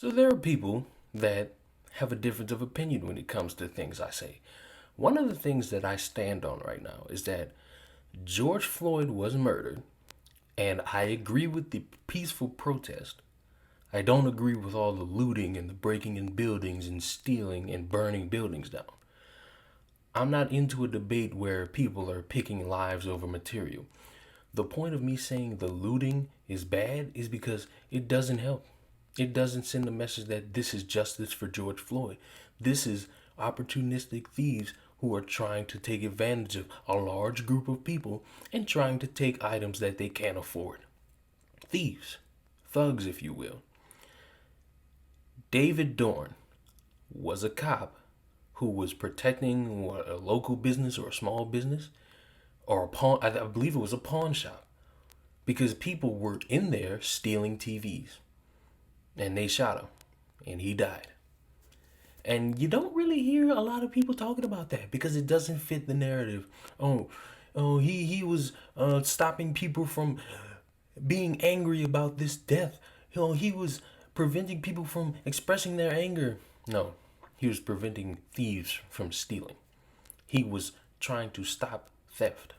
So there are people that have a difference of opinion when it comes to things I say. One of the things that I stand on right now is that George Floyd was murdered, and I agree with the peaceful protest. I don't agree with all the looting and the breaking in buildings and stealing and burning buildings down. I'm not into a debate where people are picking lives over material. The point of me saying the looting is bad is because it doesn't help. It doesn't send a message that this is justice for George Floyd. This is opportunistic thieves who are trying to take advantage of a large group of people and trying to take items that they can't afford. Thieves, thugs, if you will. David Dorn was a cop who was protecting a local business or a small business or a pawn. I believe it was a pawn shop because people were in there stealing TVs, and they shot him, and he died. And you don't really hear a lot of people talking about that because it doesn't fit the narrative. Oh, he was stopping people from being angry about this death. He was preventing people from expressing their anger. No, he was preventing thieves from stealing. He was trying to stop theft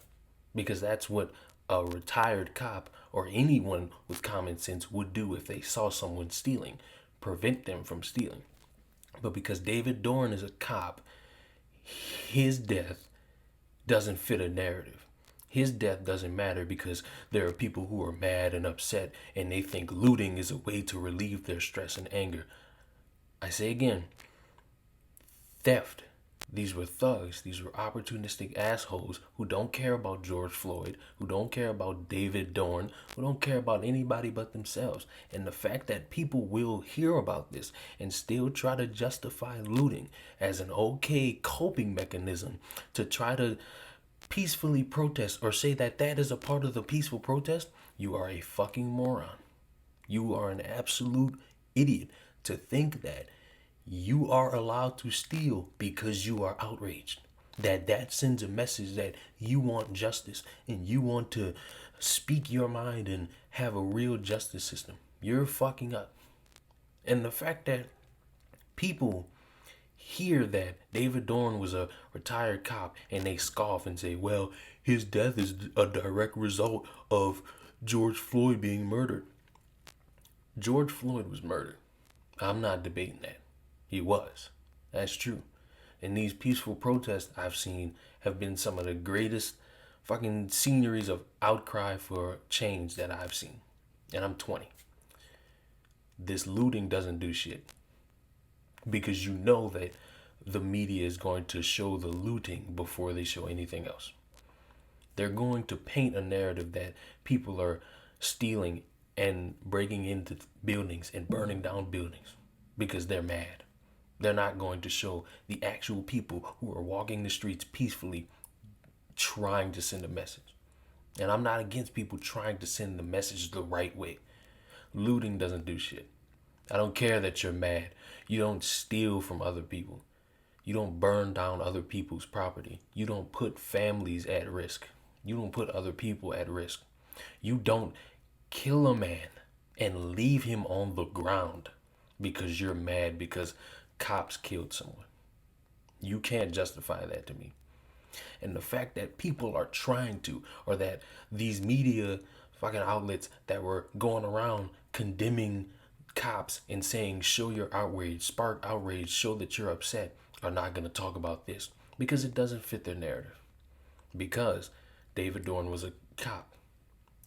because that's what a retired cop or anyone with common sense would do if they saw someone stealing, prevent them from stealing. But because David Dorn is a cop, his death doesn't fit a narrative. His death doesn't matter because there are people who are mad and upset and they think looting is a way to relieve their stress and anger. I say again, theft. These were thugs. These were opportunistic assholes who don't care about George Floyd, who don't care about David Dorn, who don't care about anybody but themselves. And the fact that people will hear about this and still try to justify looting as an okay coping mechanism to try to peacefully protest or say that that is a part of the peaceful protest, you are a fucking moron. You are an absolute idiot to think that you are allowed to steal because you are outraged. That sends a message that you want justice and you want to speak your mind and have a real justice system. You're fucking up. And the fact that people hear that David Dorn was a retired cop and they scoff and say, well, his death is a direct result of George Floyd being murdered. George Floyd was murdered. I'm not debating that. He was. That's true. And these peaceful protests I've seen have been some of the greatest fucking sceneries of outcry for change that I've seen. And I'm 20. This looting doesn't do shit. Because you know that the media is going to show the looting before they show anything else. They're going to paint a narrative that people are stealing and breaking into buildings and burning down buildings because they're mad. They're not going to show the actual people who are walking the streets peacefully trying to send a message. And I'm not against people trying to send the message the right way. Looting doesn't do shit. I don't care that you're mad. You don't steal from other people. You don't burn down other people's property. You don't put families at risk. You don't put other people at risk. You don't kill a man and leave him on the ground because you're mad because cops killed someone. You can't justify that to me. And the fact that people are trying to, or that these media fucking outlets that were going around condemning cops and saying, show your outrage, spark outrage, show that you're upset, are not going to talk about this because it doesn't fit their narrative. Because David Dorn was a cop.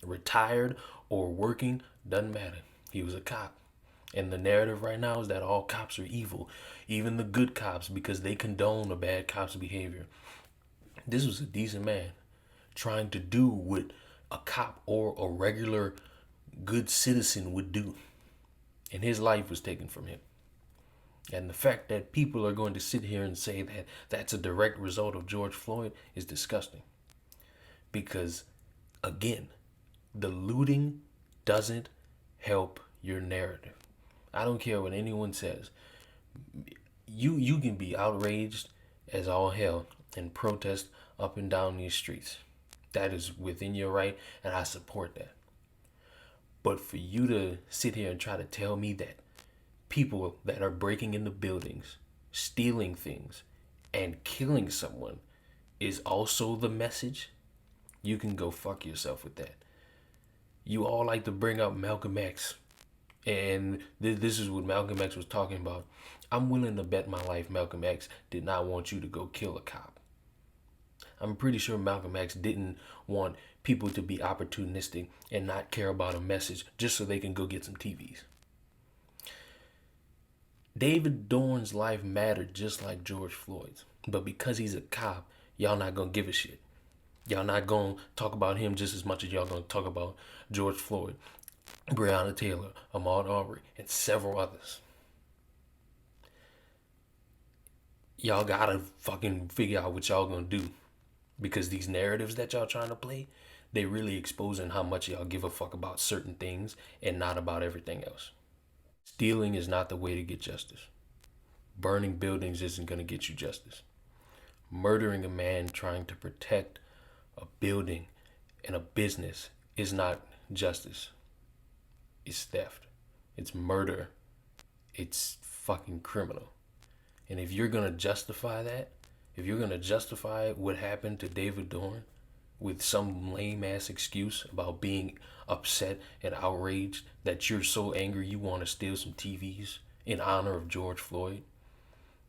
Retired or working, doesn't matter. He was a cop. And the narrative right now is that all cops are evil, even the good cops, because they condone a bad cop's behavior. This was a decent man trying to do what a cop or a regular good citizen would do. And his life was taken from him. And the fact that people are going to sit here and say that that's a direct result of George Floyd is disgusting. Because, again, the looting doesn't help your narrative. I don't care what anyone says. You can be outraged as all hell and protest up and down these streets. That is within your right, and I support that. But for you to sit here and try to tell me that people that are breaking into buildings, stealing things, and killing someone is also the message, you can go fuck yourself with that. You all like to bring up Malcolm X, and this is what Malcolm X was talking about. I'm willing to bet my life Malcolm X did not want you to go kill a cop. I'm pretty sure Malcolm X didn't want people to be opportunistic and not care about a message just so they can go get some TVs. David Dorn's life mattered just like George Floyd's. But because he's a cop, y'all not gonna give a shit. Y'all not gonna talk about him just as much as y'all gonna talk about George Floyd, Breonna Taylor, Ahmaud Arbery, and several others. Y'all gotta fucking figure out what y'all gonna do. Because these narratives that y'all trying to play, they really exposing how much y'all give a fuck about certain things and not about everything else. Stealing is not the way to get justice. Burning buildings isn't gonna get you justice. Murdering a man trying to protect a building and a business is not justice. It's theft. It's murder. It's fucking criminal. And if you're gonna justify that, if you're gonna justify what happened to David Dorn with some lame ass excuse about being upset and outraged that you're so angry you want to steal some TVs in honor of George Floyd,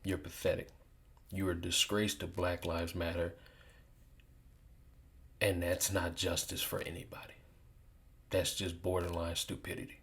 you're pathetic. You're a disgrace to Black Lives Matter, and that's not justice for anybody. That's just borderline stupidity.